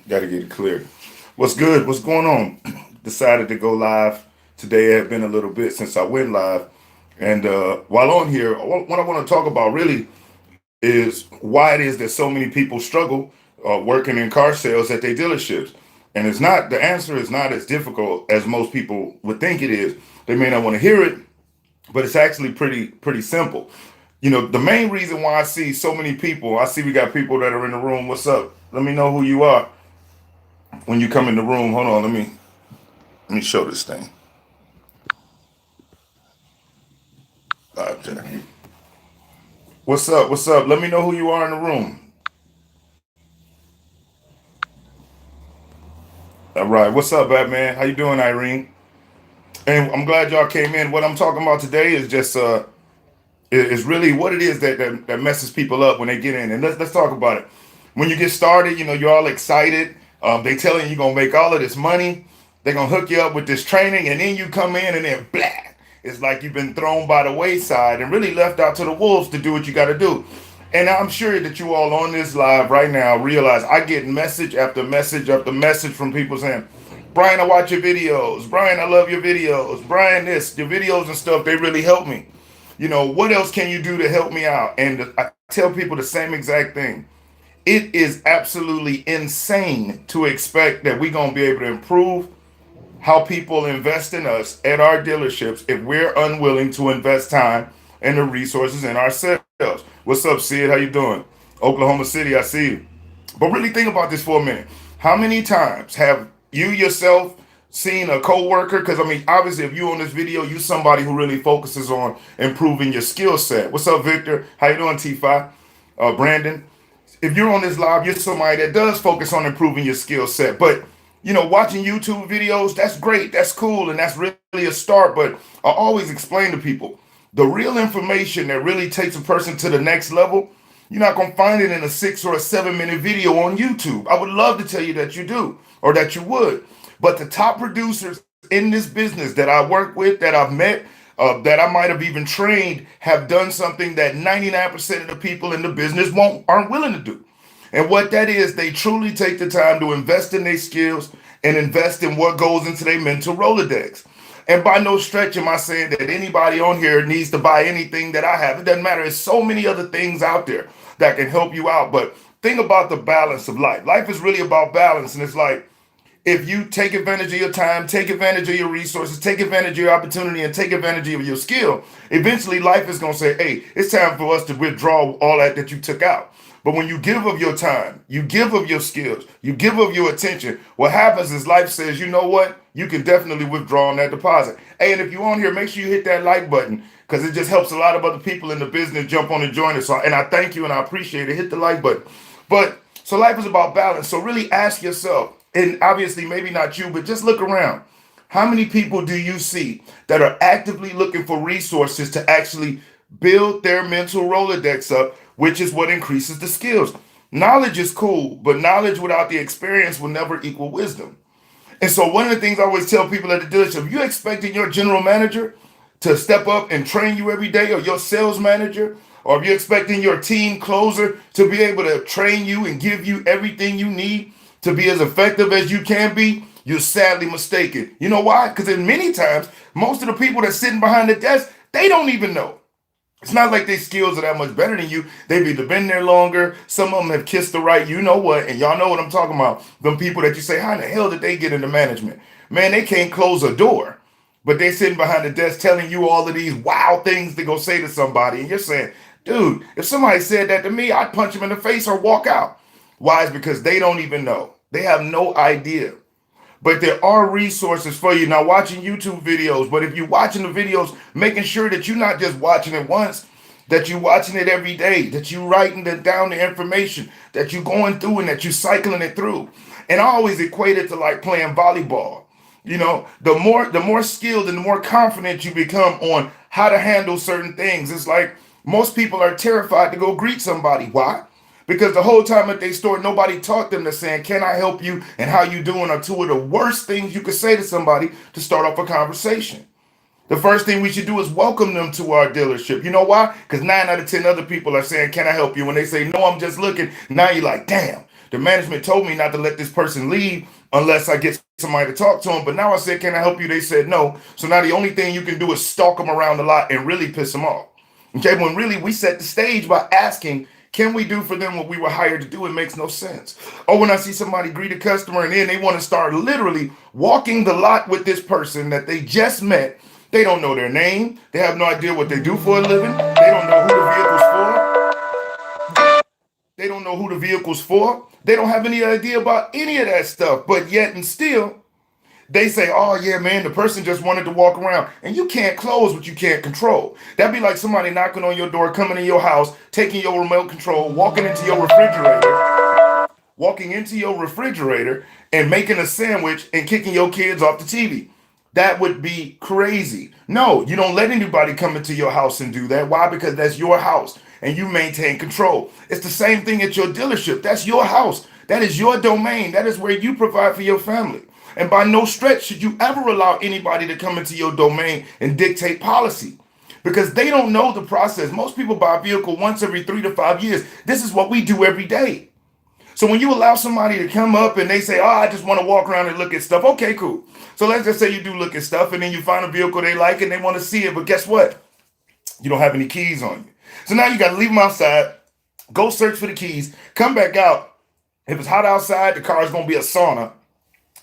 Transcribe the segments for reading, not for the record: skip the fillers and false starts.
Got to get it clear. What's good? What's going on? Decided to go live today. It had been a little bit since I went live. And while on here, what I want to talk about really is why it is that so many people struggle working in car sales at their dealerships. And it's not, the answer is not as difficult as most people would think it is. They may not want to hear it, but it's actually pretty simple. The main reason why I see so many people, I see we got people that are in the room. What's up? Let me know who you are when you come in the room. Hold on, let me show this thing. Okay. What's up? What's up? Let me know who you are in the room. All right. What's up, Batman? How you doing, Irene? And I'm glad y'all came in. What I'm talking about today is just is really what it is that messes people up when they get in. And let's talk about it. When you get started, you're all excited. They telling you you're gonna make all of this money. They're gonna hook you up with this training, and then you come in and then blah. It's like you've been thrown by the wayside and really left out to the wolves to do what you gotta do. And I'm sure that you all on this live right now realize I get message after message after message from people saying, Brian, I watch your videos. Brian, I love your videos. Brian, your videos and stuff, they really help me. What else can you do to help me out? And I tell people the same exact thing. It is absolutely insane to expect that we're going to be able to improve how people invest in us at our dealerships if we're unwilling to invest time and the resources in ourselves. What's up, Sid? How you doing? Oklahoma City, I see you. But really think about this for a minute. How many times have you yourself seen a coworker? Because I mean, obviously, if you on this video, you somebody who really focuses on improving your skill set. What's up, Victor? How you doing, T5? Brandon? If you're on this live, you're somebody that does focus on improving your skill set. But watching YouTube videos, that's great, that's cool, and that's really a start. But I always explain to people the real information that really takes a person to the next level. You're not going to find it in a 6 or a 7 minute video on YouTube. I would love to tell you that you do or that you would. But the top producers in this business that I work with, that I've met, that I might have even trained, have done something that 99% of the people in the business aren't willing to do. And what that is, they truly take the time to invest in their skills and invest in what goes into their mental Rolodex. And by no stretch am I saying that anybody on here needs to buy anything that I have. It doesn't matter. There's so many other things out there that can help you out. But think about the balance of life. Life is really about balance. And it's like, if you take advantage of your time, take advantage of your resources, take advantage of your opportunity, and take advantage of your skill, eventually life is going to say, hey, it's time for us to withdraw all that you took out. But when you give of your time, you give of your skills, you give of your attention, what happens is life says, you know what? You can definitely withdraw on that deposit. Hey, and if you're on here, make sure you hit that like button because it just helps a lot of other people in the business jump on and join us. And I thank you and I appreciate it. Hit the like button. But so life is about balance. So really ask yourself, and obviously maybe not you, but just look around. How many people do you see that are actively looking for resources to actually build their mental Rolodex up, which is what increases the skills? Knowledge is cool, but knowledge without the experience will never equal wisdom. And so one of the things I always tell people at the dealership, you're expecting your general manager to step up and train you every day, or your sales manager, or if you're expecting your team closer to be able to train you and give you everything you need to be as effective as you can be, you're sadly mistaken. You know why? Because in many times, most of the people that's sitting behind the desk, they don't even know. It's not like their skills are that much better than you. They've either been there longer. Some of them have kissed the right, you know what, and y'all know what I'm talking about. Them people that you say, how in the hell did they get into management? Man, they can't close a door, but they're sitting behind the desk telling you all of these wild things to go say to somebody. And you're saying, dude, if somebody said that to me, I'd punch them in the face or walk out. Why? It's because they don't even know. They have no idea. But there are resources for you. Now, watching YouTube videos, but if you're watching the videos, making sure that you're not just watching it once, that you're watching it every day, that you're writing down the information, that you're going through and that you're cycling it through. And I always equate it to like playing volleyball. The more skilled and the more confident you become on how to handle certain things. It's like most people are terrified to go greet somebody. Why? Because the whole time at their store, nobody taught them to saying, can I help you and how you doing are two of the worst things you could say to somebody to start off a conversation. The first thing we should do is welcome them to our dealership. You know why? Because 9 out of 10 other people are saying, can I help you? When they say, no, I'm just looking. Now you're like, damn, The management told me not to let this person leave unless I get somebody to talk to him. But now I said, can I help you? They said no. So now the only thing you can do is stalk them around the lot and really piss them off. Okay, when really we set the stage by asking, can we do for them what we were hired to do? It makes no sense. Or when I see somebody greet a customer and then they want to start literally walking the lot with this person that they just met. They don't know their name. They have no idea what they do for a living. They don't know who the vehicle's for. They don't know who the vehicle's for. They don't have any idea about any of that stuff. But yet and still, they say, oh yeah, man, the person just wanted to walk around. And you can't close what you can't control. That'd be like somebody knocking on your door, coming in your house, taking your remote control, walking into your refrigerator and making a sandwich and kicking your kids off the TV. That would be crazy. No, you don't let anybody come into your house and do that. Why? Because that's your house and you maintain control. It's the same thing at your dealership. That's your house. That is your domain. That is where you provide for your family. And by no stretch should you ever allow anybody to come into your domain and dictate policy because they don't know the process. Most people buy a vehicle once every 3 to 5 years. This is what we do every day. So when you allow somebody to come up and they say, oh, I just want to walk around and look at stuff. Okay, cool. So let's just say you do look at stuff and then you find a vehicle they like and they want to see it. But guess what? You don't have any keys on you. So now you got to leave them outside, go search for the keys, come back out. If it's hot outside, the car is going to be a sauna.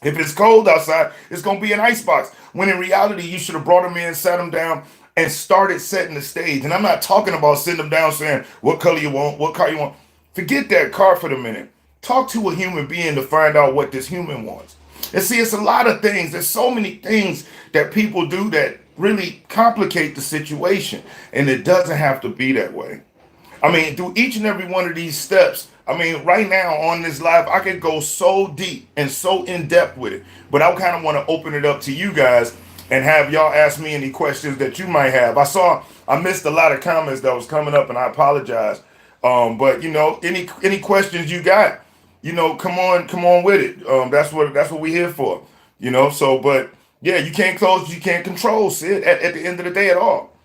If it's cold outside, it's going to be an icebox. When in reality, you should have brought them in, sat them down, and started setting the stage. And I'm not talking about sitting them down saying, what color you want, what car you want. Forget that car for the minute. Talk to a human being to find out what this human wants. And see, it's a lot of things. There's so many things that people do that really complicate the situation. And it doesn't have to be that way. I mean, through each and every one of these steps, I mean, right now on this live, I could go so deep and so in depth with it. But I kind of want to open it up to you guys and have y'all ask me any questions that you might have. I missed a lot of comments that was coming up and I apologize. But you know, any questions you got, you know, come on with it. That's what we're here for, you know. So, but yeah, you can't close, you can't control, Sid, at the end of the day at all.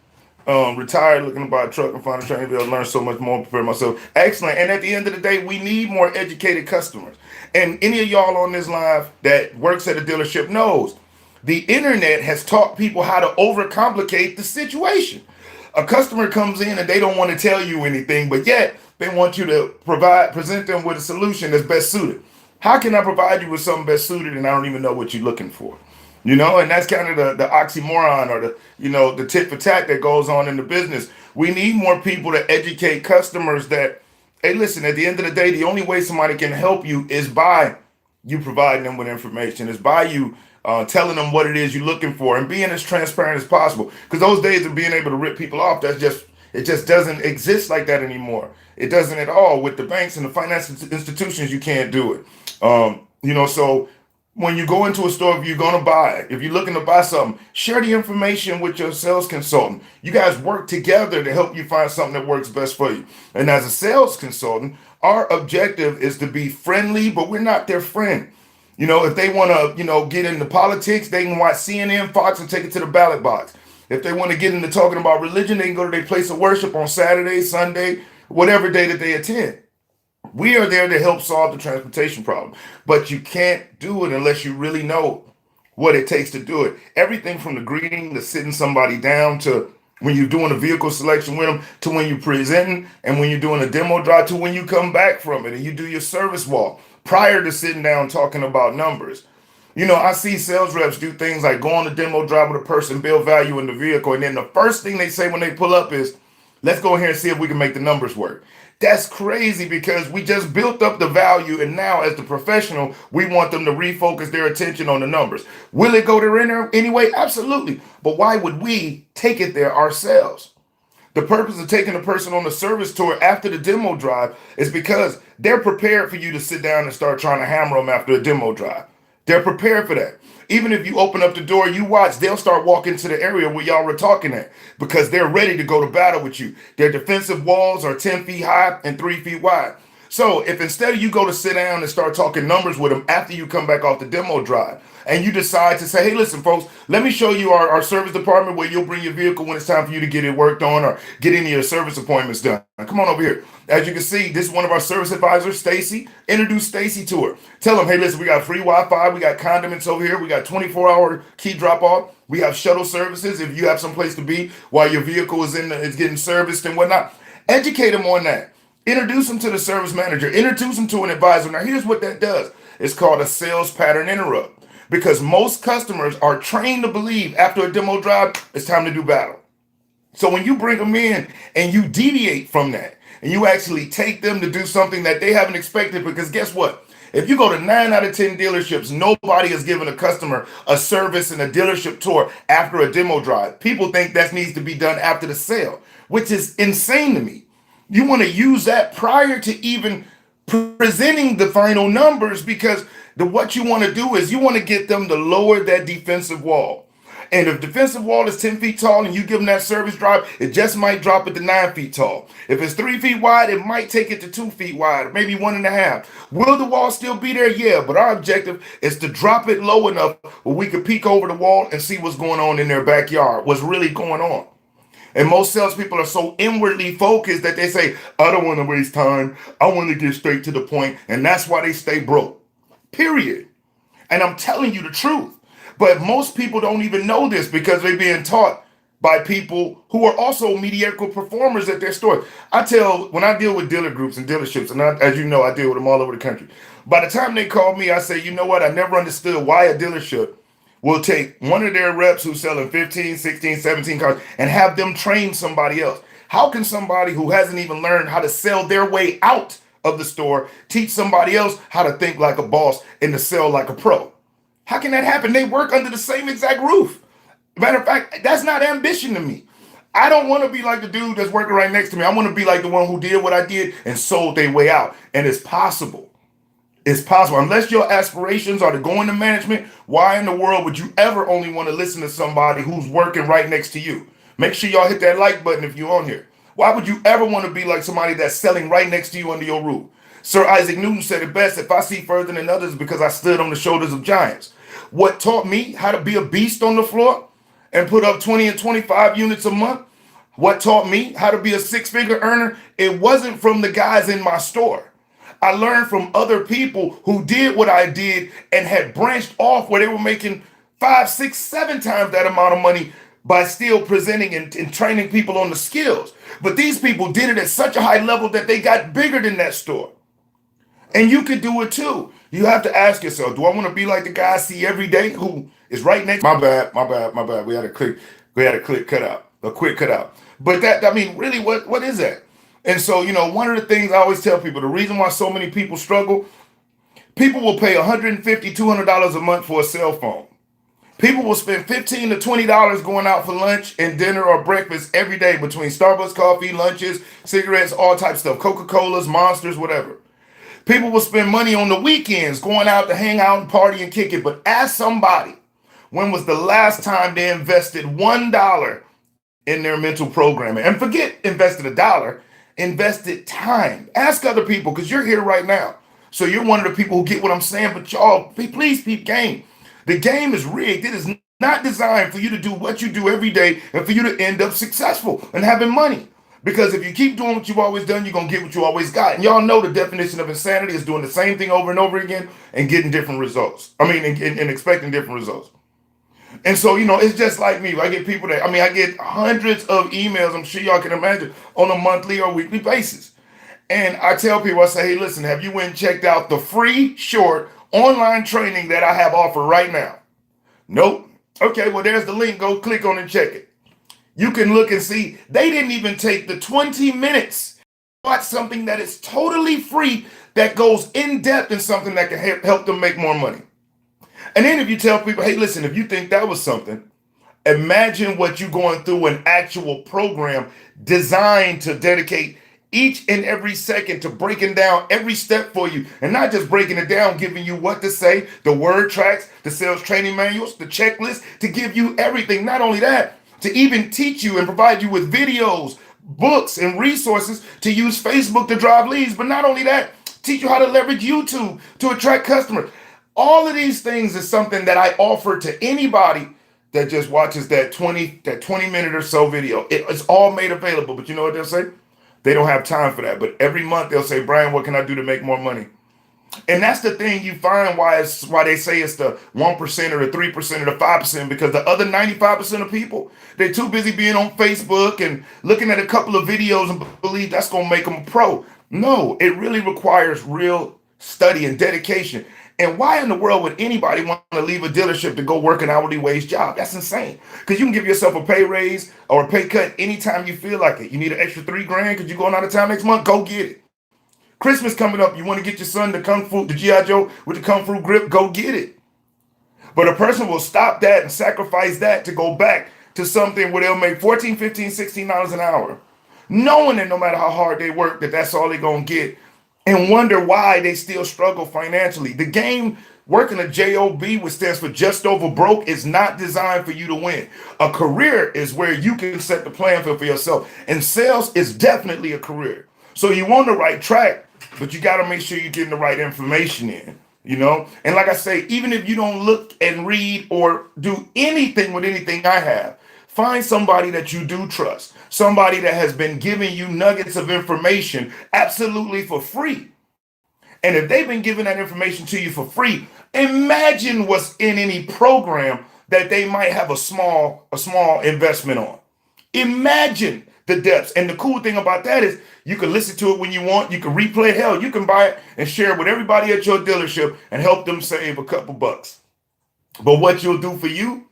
Retired, looking to buy a truck and find a training field, learn so much more, prepare myself. Excellent. And at the end of the day, we need more educated customers. And any of y'all on this live that works at a dealership knows the internet has taught people how to overcomplicate the situation. A customer comes in and they don't want to tell you anything, but yet they want you to present them with a solution that's best suited. How can I provide you with something best suited and I don't even know what you're looking for? You know, and that's kind of the oxymoron or the tit for tat that goes on in the business. We need more people to educate customers that, hey, listen, at the end of the day, the only way somebody can help you is by you providing them with information, is by you telling them what it is you're looking for and being as transparent as possible. Because those days of being able to rip people off, it just doesn't exist like that anymore. It doesn't at all. With the banks and the financial institutions, you can't do it. So when you go into a store, if you're looking to buy something, share the information with your sales consultant. You guys work together to help you find something that works best for you. And as a sales consultant, our objective is to be friendly, but we're not their friend. You know, if they want to, get into politics, they can watch CNN, Fox, and take it to the ballot box. If they want to get into talking about religion, they can go to their place of worship on Saturday, Sunday, whatever day that they attend. We are there to help solve the transportation problem, but you can't do it unless you really know what it takes to do it. Everything from the greeting to sitting somebody down to when you're doing a vehicle selection with them to when you're presenting and when you're doing a demo drive to when you come back from it and you do your service walk prior to sitting down talking about numbers. You know, I see sales reps do things like go on a demo drive with a person, build value in the vehicle, and then the first thing they say when they pull up is, let's go here and see if we can make the numbers work. That's crazy because we just built up the value and now as the professional, we want them to refocus their attention on the numbers. Will it go there anyway? Absolutely. But why would we take it there ourselves? The purpose of taking a person on the service tour after the demo drive is because they're prepared for you to sit down and start trying to hammer them after a demo drive. They're prepared for that. Even if you open up the door, you watch, they'll start walking to the area where y'all were talking at because they're ready to go to battle with you. Their defensive walls are 10 feet high and 3 feet wide. So if instead of you go to sit down and start talking numbers with them after you come back off the demo drive, and you decide to say, hey, listen, folks, let me show you our service department where you'll bring your vehicle when it's time for you to get it worked on or get any of your service appointments done. Come on over here. As you can see, this is one of our service advisors, Stacy. Introduce Stacy to her. Tell them, hey, listen, we got free Wi-Fi. We got condiments over here. We got 24-hour key drop-off. We have shuttle services if you have some place to be while your vehicle is getting serviced and whatnot. Educate them on that. Introduce them to the service manager. Introduce them to an advisor. Now, here's what that does. It's called a sales pattern interrupt. Because most customers are trained to believe after a demo drive, it's time to do battle. So when you bring them in and you deviate from that, and you actually take them to do something that they haven't expected, because guess what? If you go to 9 out of 10 dealerships, nobody has given a customer a service and a dealership tour after a demo drive. People think that needs to be done after the sale, which is insane to me. You want to use that prior to even presenting the final numbers, because what you want to do is you want to get them to lower that defensive wall. And if defensive wall is 10 feet tall and you give them that service drive, it just might drop it to 9 feet tall. If it's 3 feet wide, it might take it to 2 feet wide, maybe 1.5. Will the wall still be there? Yeah, but our objective is to drop it low enough where we could peek over the wall and see what's going on in their backyard, what's really going on. And most salespeople are so inwardly focused that they say, I don't want to waste time. I want to get straight to the point. And that's why they stay broke. Period. And I'm telling you the truth. But most people don't even know this because they're being taught by people who are also mediocre performers at their store. When I deal with dealer groups and dealerships, and as you know, I deal with them all over the country. By the time they call me, I say, you know what? I never understood why a dealership will take one of their reps who's selling 15, 16, 17 cars and have them train somebody else. How can somebody who hasn't even learned how to sell their way out of the store teach somebody else how to think like a boss and to sell like a pro? How can that happen? They work under the same exact roof. Matter of fact, that's not ambition to me. I don't want to be like the dude that's working right next to me. I want to be like the one who did what I did and sold their way out. And it's possible. It's possible. Unless your aspirations are to go into management, why in the world would you ever only want to listen to somebody who's working right next to you? Make sure y'all hit that like button if you're on here. Why would you ever want to be like somebody that's selling right next to you under your roof? Sir Isaac Newton said it best, if I see further than others because I stood on the shoulders of giants. What taught me how to be a beast on the floor and put up 20 and 25 units a month? What taught me how to be a six-figure earner? It wasn't from the guys in my store. I learned from other people who did what I did and had branched off where they were making 5, 6, 7 times that amount of money by still presenting and training people on the skills. But these people did it at such a high level that they got bigger than that store. And you could do it too. You have to ask yourself, do I want to be like the guy I see every day who is right next? My bad. We had a quick cutout. But really, what is that? And so, one of the things I always tell people, the reason why so many people struggle, people will pay $150, $200 a month for a cell phone. People will spend $15 to $20 going out for lunch and dinner or breakfast every day between Starbucks coffee, lunches, cigarettes, all types of stuff, Coca-Colas, Monsters, whatever. People will spend money on the weekends going out to hang out and party and kick it. But ask somebody, when was the last time they invested $1 in their mental programming? And forget invested $1, invested time. Ask other people, because you're here right now. So you're one of the people who get what I'm saying. But y'all, please peep game. The game is rigged. It is not designed for you to do what you do every day and for you to end up successful and having money. Because if you keep doing what you've always done, you're going to get what you always got. And y'all know the definition of insanity is doing the same thing over and over again and getting different results. And expecting different results. And so, it's just like me. I get people I get hundreds of emails, I'm sure y'all can imagine, on a monthly or weekly basis. And I tell people, I say, hey, listen, have you went and checked out the free, short, online training that I have offered right now? Nope. Okay, well, there's the link. Go click on it and check it. You can look and see they didn't even take the 20 minutes to watch something that is totally free that goes in depth in something that can help them make more money. And then if you tell people, hey, listen, if you think that was something, imagine what you're going through an actual program designed to dedicate each and every second to breaking down every step for you, and not just breaking it down, giving you what to say, the word tracks, the sales training manuals, the checklist, to give you everything. Not only that, to even teach you and provide you with videos, books, and resources to use Facebook to drive leads. But not only that, teach you how to leverage YouTube to attract customers. All of these things is something that I offer to anybody that just watches that 20 minute or so video. It's all made available, but you know what they'll say? They don't have time for that. But every month they'll say, Brian, what can I do to make more money? And that's the thing you find why they say it's the 1% or the 3% or the 5%, because the other 95% of people, they're too busy being on Facebook and looking at a couple of videos and believe that's going to make them a pro. No, it really requires real study and dedication. And why in the world would anybody want to leave a dealership to go work an hourly wage job? That's insane. Because you can give yourself a pay raise or a pay cut anytime you feel like it. You need an extra $3,000 because you're going out of town next month, go get it. Christmas coming up, you want to get your son the G.I. Joe with the Kung Fu grip, go get it. But a person will stop that and sacrifice that to go back to something where they'll make $14, $15, $16 an hour, knowing that no matter how hard they work, that's all they're going to get, and wonder why they still struggle financially. The game working a job, which stands for just over broke, is not designed for you to win. A career is where you can set the plan for yourself, and sales is definitely a career. So you on the right track, but you got to make sure you're getting the right information in, And like I say, even if you don't look and read or do anything with anything I have, find somebody that you do trust, somebody that has been giving you nuggets of information absolutely for free. And if they've been giving that information to you for free, imagine what's in any program that they might have a small investment on. Imagine the depths. And the cool thing about that is you can listen to it when you want. You can replay it. Hell, you can buy it and share it with everybody at your dealership and help them save a couple bucks. But what you'll do for you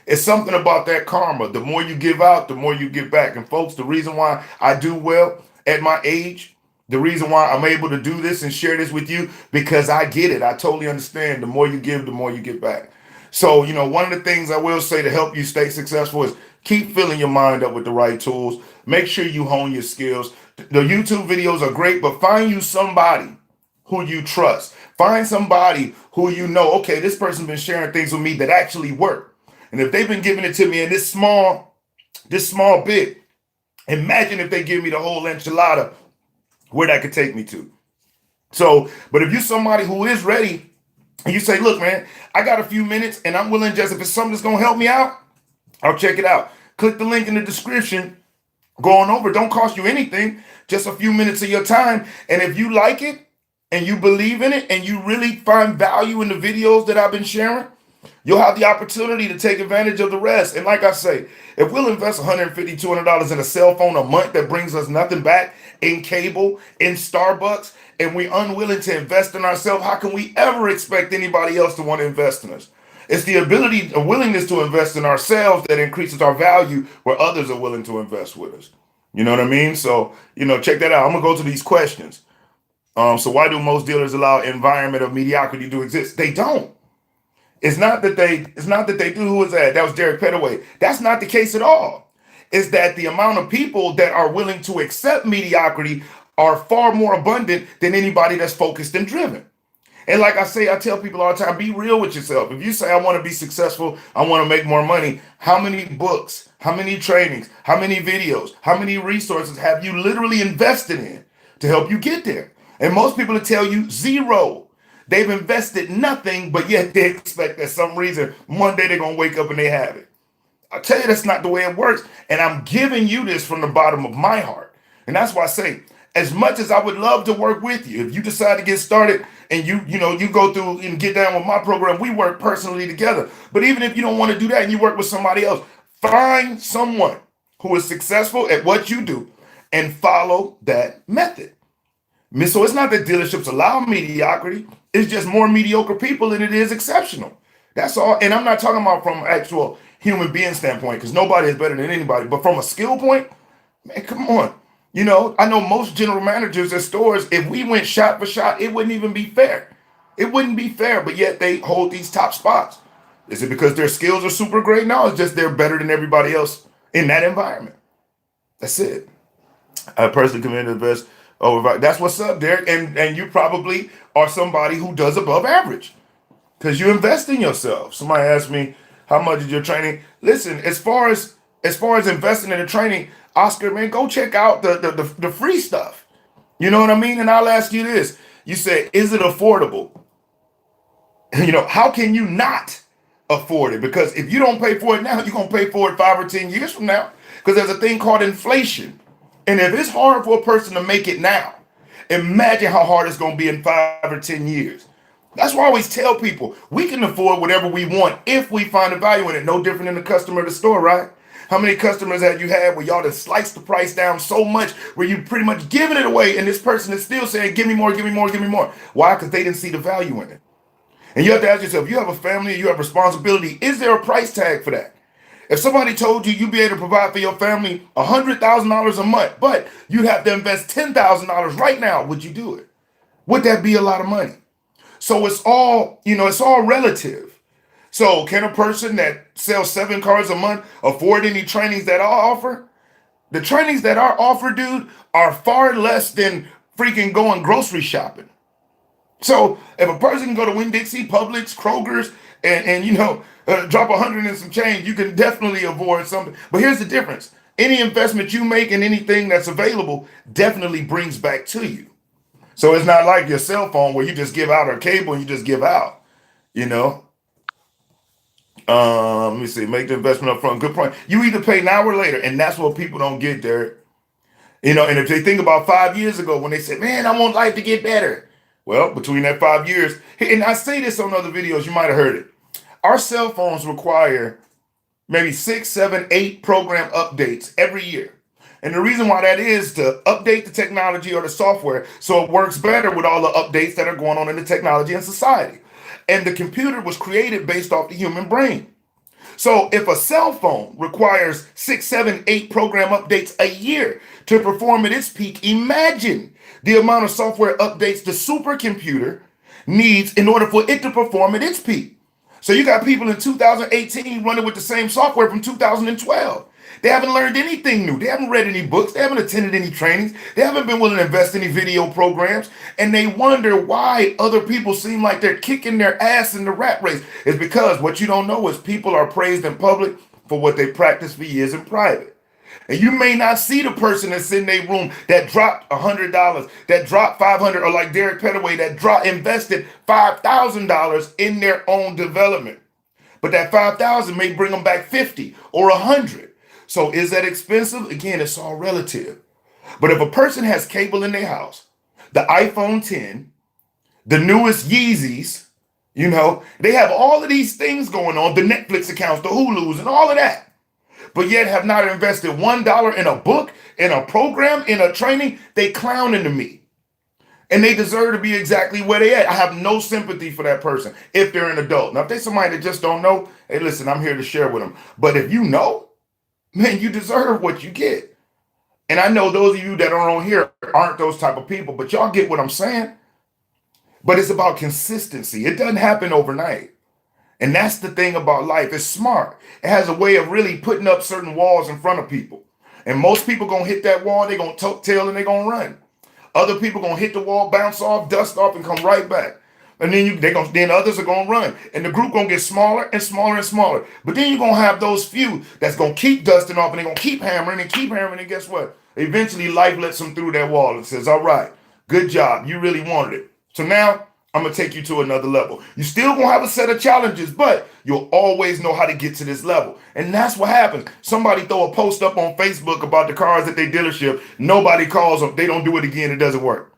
is something about that karma. The more you give out, the more you give back. And folks, the reason why I do well at my age, the reason why I'm able to do this and share this with you, because I get it. I totally understand. The more you give, the more you get back. So, one of the things I will say to help you stay successful is keep filling your mind up with the right tools. Make sure you hone your skills. The YouTube videos are great, but find you somebody who you trust. Find somebody who okay, this person's been sharing things with me that actually work. And if they've been giving it to me in this small bit, imagine if they give me the whole enchilada, where that could take me to. So, but if you're somebody who is ready and you say, look, man, I got a few minutes and I'm willing, just if it's something that's going to help me out, I'll check it out. Click the link in the description. Go on over. Don't cost you anything. Just a few minutes of your time. And if you like it and you believe in it and you really find value in the videos that I've been sharing, you'll have the opportunity to take advantage of the rest. And like I say, if we'll invest $150, $200 in a cell phone a month that brings us nothing back in cable, in Starbucks, and we're unwilling to invest in ourselves, how can we ever expect anybody else to want to invest in us? It's the ability, a willingness to invest in ourselves that increases our value where others are willing to invest with us. You know what I mean? So, check that out. I'm going to go to these questions. So why do most dealers allow an environment of mediocrity to exist? They don't. It's not that they do. Who was that? That was Derek Pettaway. That's not the case at all. It's that the amount of people that are willing to accept mediocrity are far more abundant than anybody that's focused and driven. And like I say, I tell people all the time, be real with yourself. If you say, I want to be successful, I want to make more money, how many books, how many trainings, how many videos, how many resources have you literally invested in to help you get there? And most people will tell you zero. They've invested nothing, but yet they expect that some reason one day they're going to wake up and they have it. I tell you, that's not the way it works. And I'm giving you this from the bottom of my heart. And that's why I say, as much as I would love to work with you, if you decide to get started and you go through and get down with my program, we work personally together. But even if you don't want to do that and you work with somebody else, find someone who is successful at what you do and follow that method. So it's not that dealerships allow mediocrity. It's just more mediocre people than it is exceptional. That's all. And I'm not talking about from an actual human being standpoint, because nobody is better than anybody. But from a skill point, man, come on. I know most general managers at stores, if we went shot for shot, it wouldn't even be fair. It wouldn't be fair, but yet they hold these top spots. Is it because their skills are super great? No, it's just they're better than everybody else in that environment. That's it. I personally commend the best over. That's what's up, Derek. And you probably are somebody who does above average because you invest in yourself. Somebody asked me, how much is your training? Listen, as far as investing in the training, Oscar, man, go check out the free stuff. You know what I mean? And I'll ask you this. You said, is it affordable? How can you not afford it? Because if you don't pay for it now, you're going to pay for it 5 or 10 years from now. Because there's a thing called inflation. And if it's hard for a person to make it now, imagine how hard it's going to be in 5 or 10 years. That's why I always tell people we can afford whatever we want if we find a value in it. No different than the customer at the store, right? How many customers have you had where y'all just slice the price down so much where you pretty much giving it away and this person is still saying, give me more, give me more, give me more. Why? Because they didn't see the value in it. And you have to ask yourself, you have a family, you have responsibility. Is there a price tag for that? If somebody told you you'd be able to provide for your family $100,000 a month, but you'd have to invest $10,000 right now, would you do it? Would that be a lot of money? So it's all relative. So can a person that sells 7 cars a month afford any trainings that I offer? The trainings that are offered, dude, are far less than freaking going grocery shopping. So if a person can go to Winn-Dixie, Publix, Kroger's, and drop 100 and some change, you can definitely avoid something. But here's the difference. Any investment you make in anything that's available definitely brings back to you. So it's not like your cell phone where you just give out or cable and you just give out, you know. Let me see, make the investment up front. Good point. You either pay now or later, and that's what people don't get there. And if they think about 5 years ago when they said, man, I want life to get better. Well, between that 5 years, and I say this on other videos, you might have heard it. Our cell phones require maybe 6, 7, 8 program updates every year. And the reason why that is to update the technology or the software so it works better with all the updates that are going on in the technology and society. And the computer was created based off the human brain. So if a cell phone requires 6, 7, 8 program updates a year to perform at its peak, imagine the amount of software updates the supercomputer needs in order for it to perform at its peak. So you got people in 2018 running with the same software from 2012. They haven't learned anything new. They haven't read any books. They haven't attended any trainings. They haven't been willing to invest in any video programs. And they wonder why other people seem like they're kicking their ass in the rat race. It's because what you don't know is people are praised in public for what they practice for years in private. And you may not see the person that's in their room that dropped $100, that dropped $500, or like Derek Pettaway that invested $5,000 in their own development. But that $5,000 may bring them back 50 or 100. So is that expensive? Again, it's all relative. But if a person has cable in their house, the iPhone 10, the newest Yeezys, they have all of these things going on, the Netflix accounts, the Hulus, and all of that, but yet have not invested $1 in a book, in a program, in a training, they clowning to me. And they deserve to be exactly where they at. I have no sympathy for that person if they're an adult. Now, if they're somebody that just don't know, hey, listen, I'm here to share with them. But if you know, man, you deserve what you get. And I know those of you that are on here aren't those type of people, but y'all get what I'm saying. But it's about consistency. It doesn't happen overnight. And that's the thing about life. It's smart. It has a way of really putting up certain walls in front of people. And most people going to hit that wall, they're going to tuck tail and they're going to run. Other people going to hit the wall, bounce off, dust off, and come right back. And then others are going to run. And the group going to get smaller and smaller and smaller. But then you're going to have those few that's going to keep dusting off and they're going to keep hammering and keep hammering. And guess what? Eventually life lets them through that wall and says, all right, good job. You really wanted it. So now I'm going to take you to another level. You still going to have a set of challenges, but you'll always know how to get to this level. And that's what happens. Somebody throw a post up on Facebook about the cars at their dealership. Nobody calls them. They don't do it again. It doesn't work.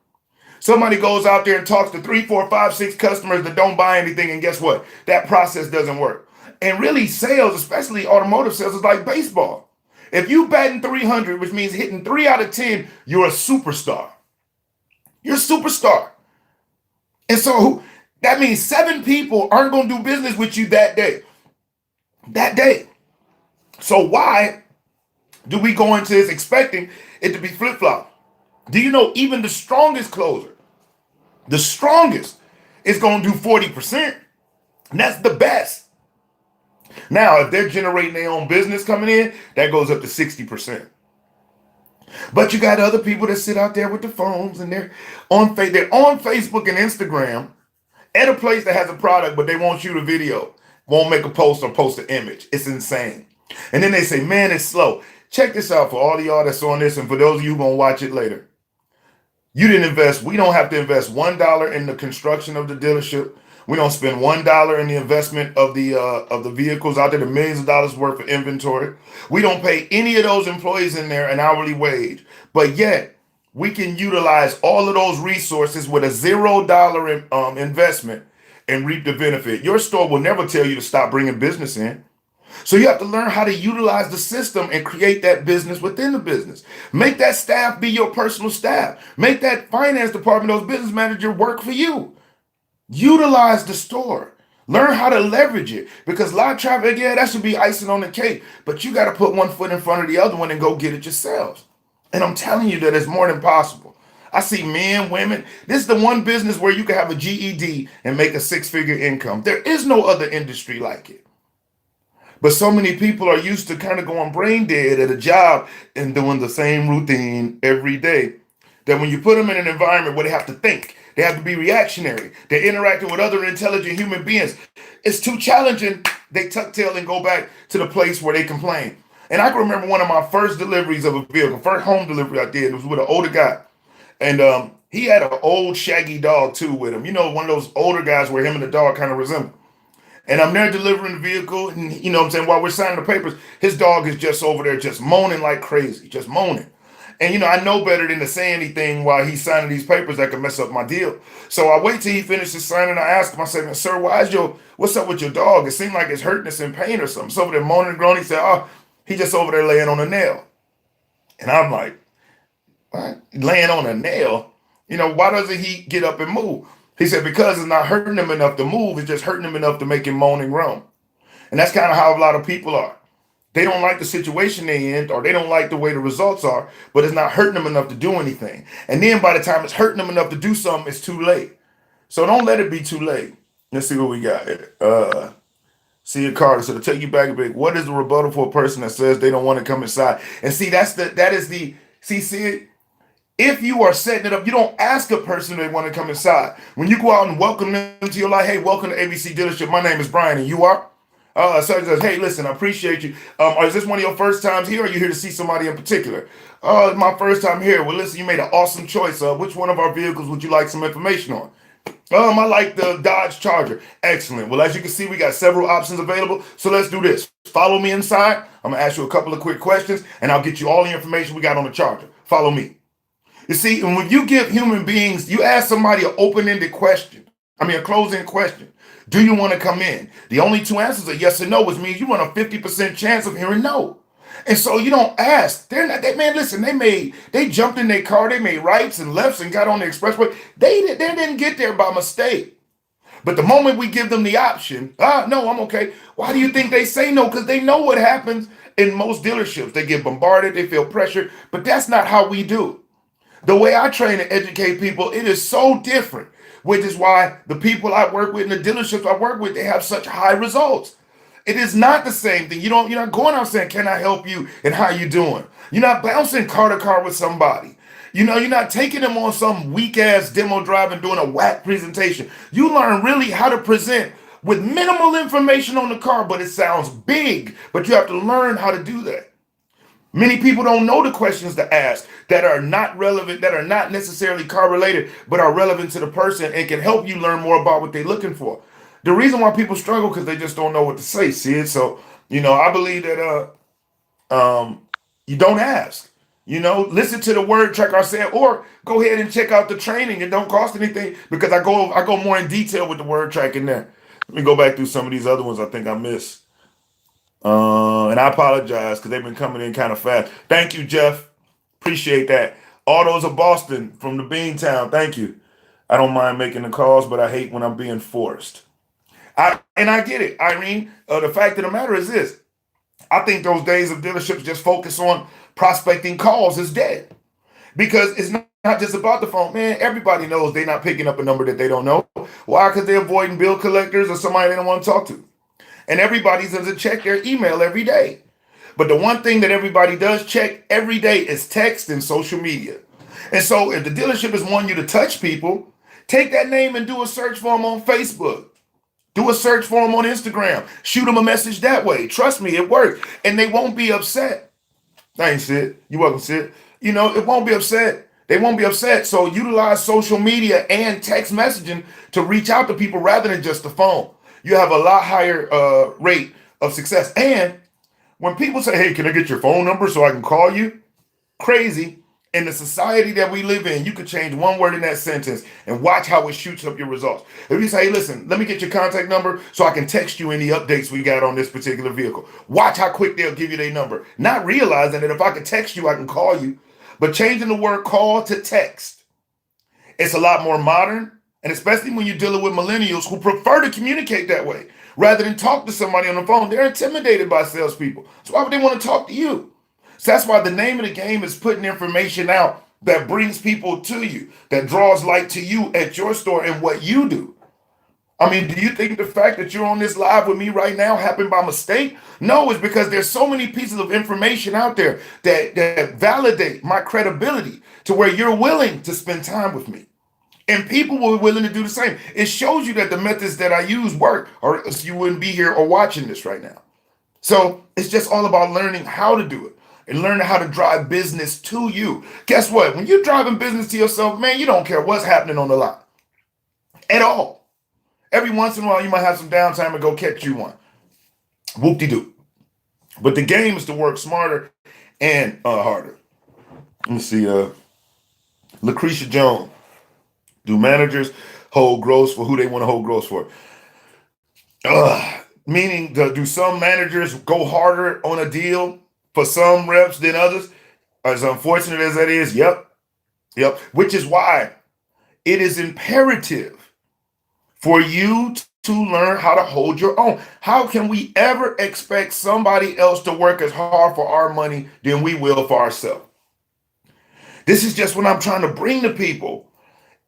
Somebody goes out there and talks to 3, 4, 5, 6 customers that don't buy anything. And guess what? That process doesn't work. And really sales, especially automotive sales, is like baseball. If you batting 300, which means hitting 3 out of 10, you're a superstar. You're a superstar. And so that means 7 people aren't going to do business with you that day. That day. So why do we go into this expecting it to be flip-flop? Do you know even the strongest closer, the strongest, is going to do 40%? And that's the best. Now, if they're generating their own business coming in, that goes up to 60%. But you got other people that sit out there with the phones and they're on Facebook and Instagram at a place that has a product, but they won't shoot a video, won't make a post or post an image. It's insane. And then they say, man, it's slow. Check this out for all of y'all that's on this and for those of you who going to watch it later. You didn't invest. We don't have to invest $1 in the construction of the dealership. We don't spend $1 in the investment of the vehicles out there, the millions of dollars worth of inventory. We don't pay any of those employees in there an hourly wage. But yet we can utilize all of those resources with a $0 investment and reap the benefit. Your store will never tell you to stop bringing business in. So you have to learn how to utilize the system and create that business within the business. Make that staff be your personal staff. Make that finance department, those business manager work for you. Utilize the store. Learn how to leverage it. Because live traffic, yeah, that should be icing on the cake. But you got to put one foot in front of the other one and go get it yourselves. And I'm telling you that it's more than possible. I see men, women. This is the one business where you can have a GED and make a six-figure income. There is no other industry like it. But so many people are used to kind of going brain dead at a job and doing the same routine every day, that when you put them in an environment where they have to think, they have to be reactionary, they're interacting with other intelligent human beings, it's too challenging. They tuck tail and go back to the place where they complain. And I can remember one of my first deliveries of a vehicle, first home delivery I did, was with an older guy. And he had an old shaggy dog too with him. You know, one of those older guys where him and the dog kind of resemble. And I'm there delivering the vehicle, and you know what I'm saying, while we're signing the papers, his dog is just over there just moaning like crazy, just moaning. And you know, I know better than to say anything while he's signing these papers that could mess up my deal. So I wait till he finishes signing. I ask him, I say, sir, what's up with your dog? It seemed like it's hurting, it's in pain or something. So over there moaning and groaning. He said, oh, he just over there laying on a nail. And I'm like, what? Laying on a nail? You know, why doesn't he get up and move? He said, because it's not hurting him enough to move, it's just hurting him enough to make him moan and groan. And that's kind of how a lot of people are. They don't like the situation they in, or they don't like the way the results are, but it's not hurting them enough to do anything. And then by the time it's hurting them enough to do something, it's too late. So don't let it be too late. Let's see what we got here. See a Carter. So to take you back a bit, what is the rebuttal for a person that says they don't want to come inside? And see, see, if you are setting it up, you don't ask a person if they want to come inside. When you go out and welcome them to your life, hey, welcome to ABC Dealership. My name is Brian, and you are? So he says, hey, listen, I appreciate you. Is this one of your first times here, or are you here to see somebody in particular? It's my first time here. Well, listen, you made an awesome choice. Which one of our vehicles would you like some information on? I like the Dodge Charger. Excellent. Well, as you can see, we got several options available. So let's do this. Follow me inside. I'm going to ask you a couple of quick questions, and I'll get you all the information we got on the Charger. Follow me. You see, and when you give human beings, you ask somebody an open-ended question, a closing question. Do you want to come in? The only two answers are yes or no, which means you want a 50% chance of hearing no. And so you don't ask. Listen, they jumped in their car, they made rights and lefts and got on the expressway. They didn't get there by mistake. But the moment we give them the option, no, I'm okay. Why do you think they say no? Because they know what happens in most dealerships. They get bombarded, they feel pressure, but that's not how we do. The way I train and educate people, it is so different, which is why the people I work with and the dealerships I work with, they have such high results. It is not the same thing. You're not going out saying, can I help you and how you doing? You're not bouncing car to car with somebody. You're not taking them on some weak ass demo drive and doing a whack presentation. You learn really how to present with minimal information on the car, but it sounds big, but you have to learn how to do that. Many people don't know the questions to ask that are not relevant, that are not necessarily car related, but are relevant to the person and can help you learn more about what they're looking for. The reason why people struggle because they just don't know what to say, Sid. So, I believe that you don't ask. Listen to the word track I said, or go ahead and check out the training. It don't cost anything because I go more in detail with the word track in there. Let me go back through some of these other ones I think I missed. And I apologize because they've been coming in kind of fast. Thank you, Jeff. Appreciate that. Autos of Boston from the Beantown. Thank you. I don't mind making the calls, but I hate when I'm being forced. I get it, Irene. The fact of the matter is this. I think those days of dealerships just focus on prospecting calls is dead. Because it's not just about the phone. Man, everybody knows they're not picking up a number that they don't know. Why? Because they're avoiding bill collectors or somebody they don't want to talk to. And everybody doesn't check their email every day. But the one thing that everybody does check every day is text and social media. And so if the dealership is wanting you to touch people, take that name and do a search for them on Facebook. Do a search for them on Instagram. Shoot them a message that way. Trust me, it works. And they won't be upset. Thanks, Sid. You're welcome, Sid. It won't be upset They won't be upset. So utilize social media and text messaging to reach out to people rather than just the phone. You have a lot higher rate of success. And when people say, hey, can I get your phone number so I can call you? Crazy. In the society that we live in, you could change one word in that sentence and watch how it shoots up your results. If you say, hey, listen, let me get your contact number so I can text you any updates we got on this particular vehicle. Watch how quick they'll give you their number. Not realizing that if I can text you, I can call you. But changing the word call to text, it's a lot more modern. And especially when you're dealing with millennials who prefer to communicate that way rather than talk to somebody on the phone. They're intimidated by salespeople. So why would they want to talk to you? So that's why the name of the game is putting information out that brings people to you, that draws light to you at your store and what you do. I mean, do you think the fact that you're on this live with me right now happened by mistake? No, it's because there's so many pieces of information out there that validate my credibility to where you're willing to spend time with me. And people were willing to do the same. It shows you that the methods that I use work, or else you wouldn't be here or watching this right now. So it's just all about learning how to do it and learning how to drive business to you. Guess what? When you're driving business to yourself, man, you don't care what's happening on the lot at all. Every once in a while, you might have some downtime and go catch you one. Whoop-de-doo. But the game is to work smarter and harder. Let me see. Lucretia Jones. Do managers hold gross for who they want to hold gross for? Meaning, do some managers go harder on a deal for some reps than others? As unfortunate as that is, yep. Which is why it is imperative for you to learn how to hold your own. How can we ever expect somebody else to work as hard for our money than we will for ourselves? This is just what I'm trying to bring to people.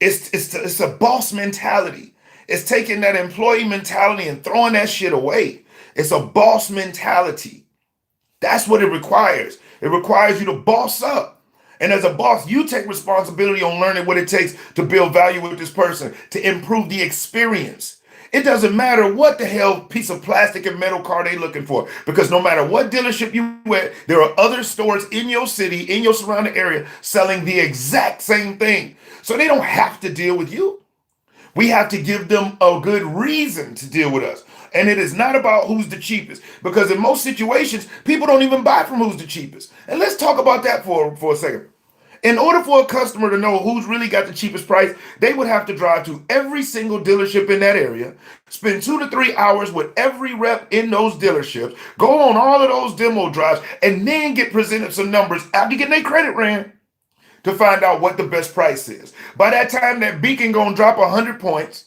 It's a boss mentality. It's taking that employee mentality and throwing that shit away. It's a boss mentality. That's what it requires. It requires you to boss up. And as a boss, you take responsibility on learning what it takes to build value with this person, to improve the experience. It doesn't matter what the hell piece of plastic and metal car they looking for, because no matter what dealership you at, there are other stores in your city, in your surrounding area, selling the exact same thing. So they don't have to deal with you. We have to give them a good reason to deal with us. And it is not about who's the cheapest, because in most situations, people don't even buy from who's the cheapest. And let's talk about that for a second. In order for a customer to know who's really got the cheapest price, they would have to drive to every single dealership in that area, spend 2 to 3 hours with every rep in those dealerships, go on all of those demo drives, and then get presented some numbers after getting their credit ran to find out what the best price is. By that time, that beacon gonna drop 100 points.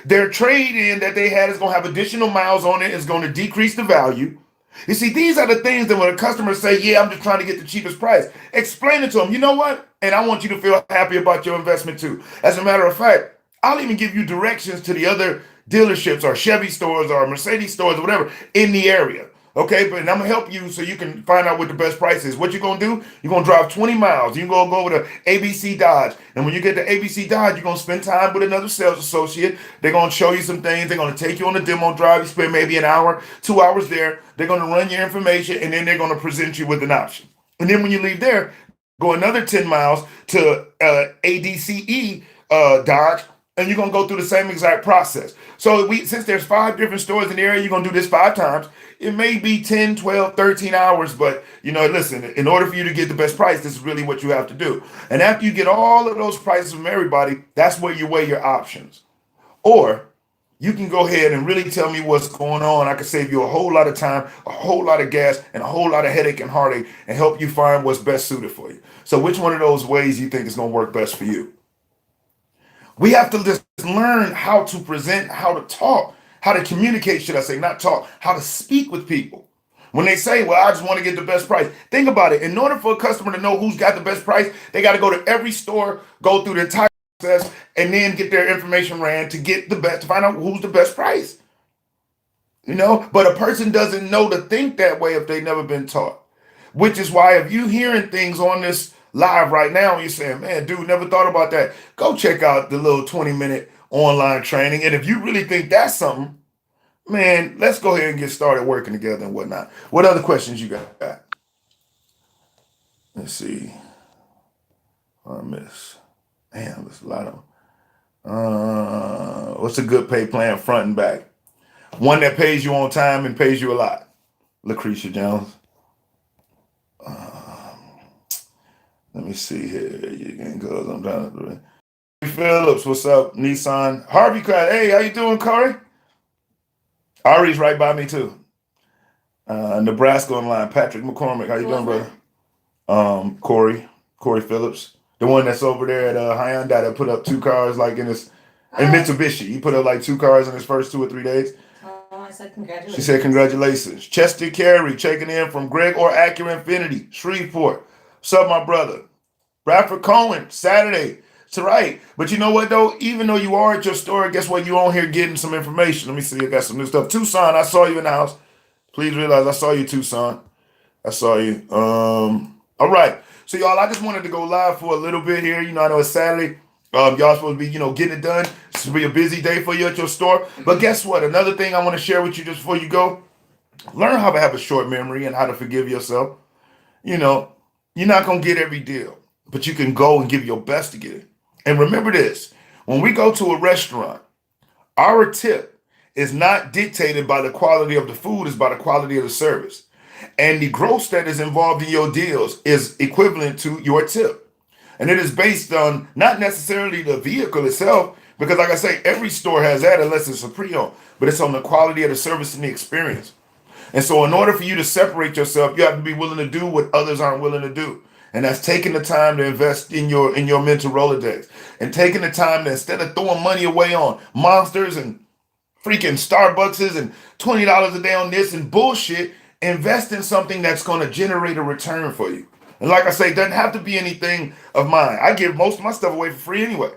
Their trade-in that they had is gonna have additional miles on it, is gonna decrease the value. You see, these are the things that when a customer say, yeah, I'm just trying to get the cheapest price, explain it to them. You know what? And I want you to feel happy about your investment too. As a matter of fact, I'll even give you directions to the other dealerships or Chevy stores or Mercedes stores or whatever in the area. Okay, but I'm gonna help you so you can find out what the best price is. What you're gonna do? You're gonna drive 20 miles. You're gonna go over to ABC Dodge, and when you get to ABC Dodge, you're gonna spend time with another sales associate. They're gonna show you some things. They're gonna take you on a demo drive. You spend maybe an hour, 2 hours there. They're gonna run your information, and then they're gonna present you with an option. And then when you leave there, go another 10 miles to ADCE Dodge, and you're gonna go through the same exact process. So since there's 5 different stores in the area, you're gonna do this 5 times. It may be 10, 12, 13 hours, but listen, in order for you to get the best price, this is really what you have to do. And after you get all of those prices from everybody, that's where you weigh your options. Or you can go ahead and really tell me what's going on. I can save you a whole lot of time, a whole lot of gas, and a whole lot of headache and heartache, and help you find what's best suited for you. So which one of those ways you think is gonna work best for you? We have to just learn how to present, how to talk, how to communicate, should I say, not talk, how to speak with people. When they say, well, I just want to get the best price. Think about it. In order for a customer to know who's got the best price, they got to go to every store, go through the entire process, and then get their information ran to get the best, to find out who's the best price. But a person doesn't know to think that way if they've never been taught. Which is why if you hearing things on this live right now, and you're saying, man, dude, never thought about that. Go check out the little 20-minute online training. And if you really think that's something, man, let's go ahead and get started working together and whatnot. What other questions you got? Let's see. I miss. Damn, there's a lot of what's a good pay plan front and back? One that pays you on time and pays you a lot. Lucretia Jones. Let me see here. You can go. I'm trying to do it. Phillips, what's up? Nissan. Harvey cried. Hey, how you doing, Corey? Ari's right by me too. Nebraska online. Patrick McCormick. How you doing, brother? Corey Phillips. The one that's over there at Hyundai that put up 2 cars like in Mitsubishi. He put up like 2 cars in his first 2 or 3 days. I said congratulations. She said congratulations. Chester Carey checking in from Greg or Acura Infinity, Shreveport. What's up, my brother? Bradford Cohen, Saturday. It's right. But you know what, though? Even though you are at your store, guess what? You're on here getting some information. Let me see. I got some new stuff. Tucson, I saw you in the house. Please realize I saw you, Tucson. I saw you. All right. So, y'all, I just wanted to go live for a little bit here. You know, I know it's Saturday. Y'all supposed to be, getting it done. This will be a busy day for you at your store. But guess what? Another thing I want to share with you just before you go, learn how to have a short memory and how to forgive yourself. You're not going to get every deal, but you can go and give your best to get it. And remember this, when we go to a restaurant, our tip is not dictated by the quality of the food, it's by the quality of the service. And the gross that is involved in your deals is equivalent to your tip. And it is based on not necessarily the vehicle itself, because like I say, every store has that unless it's a pre-owned, but it's on the quality of the service and the experience. And so in order for you to separate yourself, you have to be willing to do what others aren't willing to do. And that's taking the time to invest in your mental Rolodex and taking the time to, instead of throwing money away on monsters and freaking Starbuckses and $20 a day on this and bullshit, invest in something that's going to generate a return for you. And like I say, it doesn't have to be anything of mine. I give most of my stuff away for free anyway.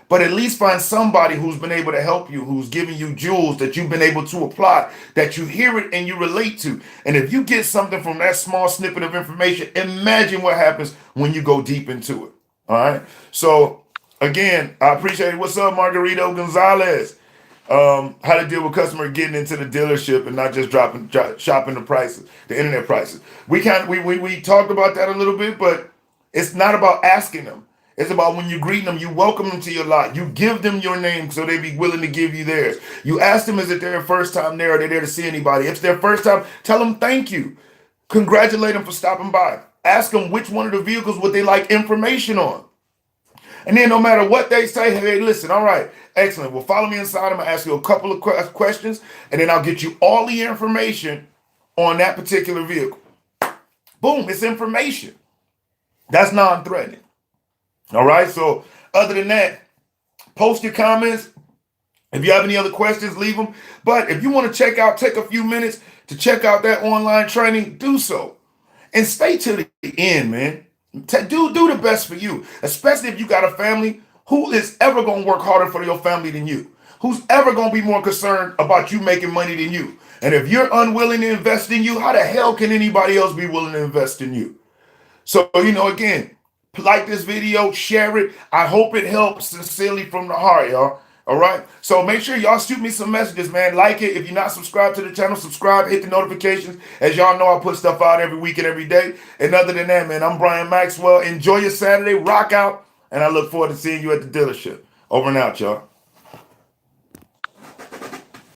But at least find somebody who's been able to help you, who's giving you jewels that you've been able to apply, that you hear it and you relate to. And if you get something from that small snippet of information, imagine what happens when you go deep into it. All right. So again, I appreciate it. What's up, Margarito Gonzalez? How to deal with customer getting into the dealership and not just shopping the prices, the internet prices. We talked about that a little bit, but it's not about asking them. It's about when you greet them, you welcome them to your lot. You give them your name so they be willing to give you theirs. You ask them, is it their first time there? Are they there to see anybody? If it's their first time, tell them thank you. Congratulate them for stopping by. Ask them which one of the vehicles would they like information on. And then no matter what they say, hey, listen, all right, excellent. Well, follow me inside. I'm going to ask you a couple of questions, and then I'll get you all the information on that particular vehicle. Boom, it's information. That's non-threatening. All right, so other than that, post your comments. If you have any other questions, leave them. But if you want to take a few minutes to check out that online training, do so. And stay to the end, man. Do the best for you, especially if you got a family. Who is ever going to work harder for your family than you? Who's ever going to be more concerned about you making money than you? And if you're unwilling to invest in you, how the hell can anybody else be willing to invest in you? So, again, like this video, share it. I hope it helps sincerely from the heart, y'all. All right. So make sure y'all shoot me some messages, man. Like it. If you're not subscribed to the channel, subscribe, hit the notifications. As y'all know, I put stuff out every week and every day. And other than that, man, I'm Brian Maxwell. Enjoy your Saturday. Rock out. And I look forward to seeing you at the dealership. Over and out, y'all.